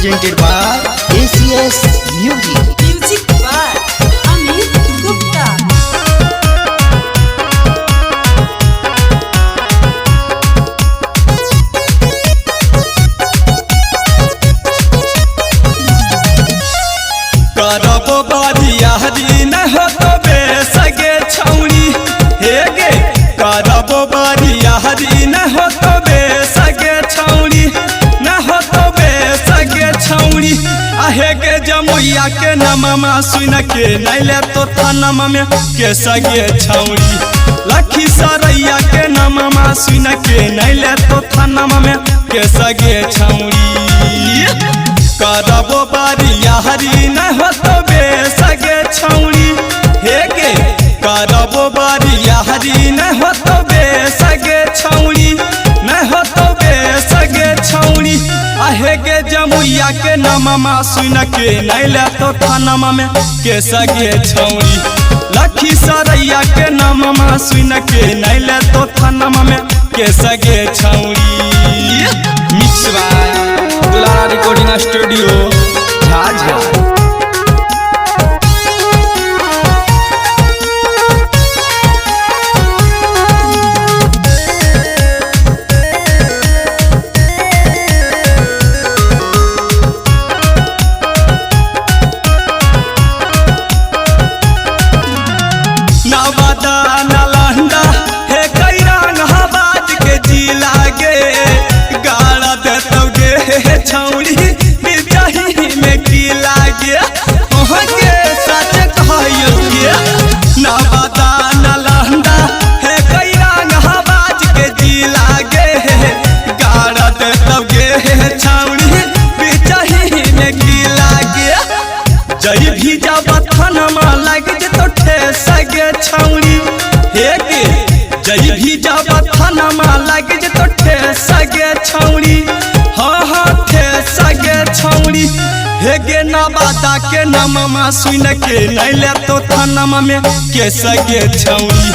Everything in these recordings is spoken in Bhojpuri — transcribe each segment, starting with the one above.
presented by ACS Music. Music by Amit Gupta. करबो बारियारी न हो तो बेसगे छौड़ी हे गे करबो बारियारी न हो तो बेसगे छौड़ी न हो तो बेसगे छौड़ी आहे के जमुइया के नममा सुन के नैले तो थानमा में के सगे छौड़ी लखी सरैया के नममा सुन के नैले तो थानमा में के सगे छौड़ी करबो बारियारी न हो तो बेसगे छौड़ी हे गे करबो बारियारी न हो तो बेसगे छौड़ी न हो तो बेसगे छौड़ी आहे गे जमुइया के नममा सुन के नैले तो थानमा में के सगे छौड़ी लखी सरैया के नममा सुन के नैले तो थानमा में के सगे छौड़ी मिक्स बाय दुलारा रिकॉर्डिंग स्टूडियो झाझा। नवादा नालंदा हे कैरान हवाज के जिला गे गाड़ा देतौ गे छौड़ी बिचाही में की लागे ओह के सच कहयो गे नवादा नालंदा हे कैरान हवाज के जिला गे गाड़ा देतौ गे छौड़ी बिचाही में की लागे जई भी जब थानमा लग जतो ठेसगे छौड़ी हे गे जई भी जब थानमा लग जतो ठेसगे छौड़ी हाँ हाँ ठेसगे छौड़ी हे गे नवादा के नममा सुन के नैले तो थानमा में के सगे छौड़ी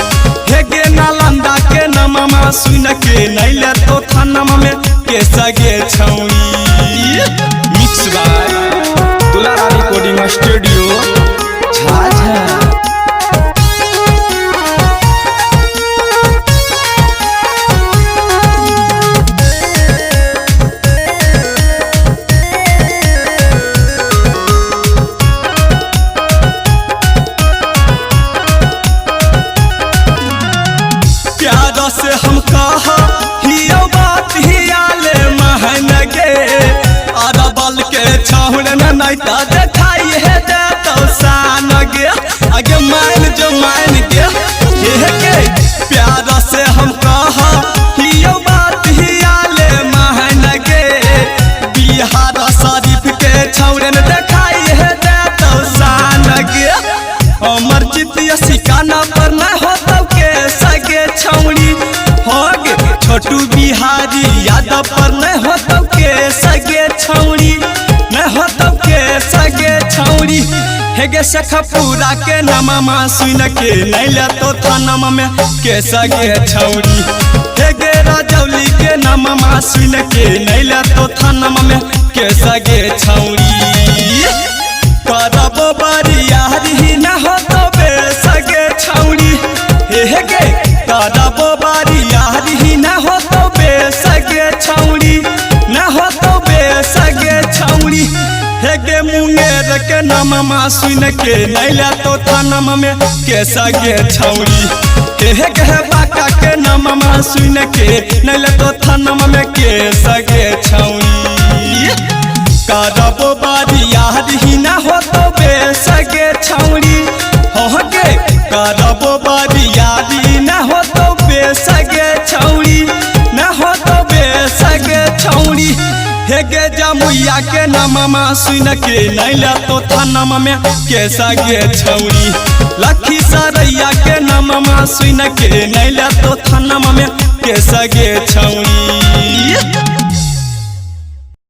हे गे नालंदा के नममा सुन के नैले तो थानमा में के सगे छौड़ी मिक्स बाय दुलारा रिकॉर्डिंग स्टूडियो झाझा। प्यार से हम कहा हियो बात हियाले महन गे अरबल के छौड़न नैता देखाई है दे तो सान गे आगे मान जो मान गे हे गे प्यार से हम कहा हियो बात हियाले महन गे बिहार शरीफ के छौड़न देखाई है दे तो सान गे अमर चितिया सिकाना पर न हो तो के सगे छौड़ी हो गे छोटू बिहारी यादव पर न हो तो के सगे छौड़ी न हो तो के सगे छौड़ी हे गे सखपुरा के नममा सुन के नैले तो थानमा में के सगे छौड़ी हे गे राजौली के नममा सुन के नैले तो थानमा में के सगे छौड़ी करबो बारियारी न हो तो बेसगे छौड़ी हे गे करबो बारियारी न हो तो बेसगे छौड़ी न हो तो बेसगे छौड़ी हे गे मुंगेर के नममा सुन के नैले तो थानमा में के सगे छौड़ी हे गे बाका के नममा सुन के नैले तो थानमा में के सगे छौड़ी करबो बारियारी न हो तो बेसगे छौड़ी हो गे करबो बारियारी न हो तो बेसगे छौड़ी न हो तो बेसगे छौड़ी हे गे जमुइया के नममा सुन के नैले तो थानमा में के सगे छौड़ी लखी सरैया के नममा सुन के नैले तो थानमा में के सगे छौड़ी।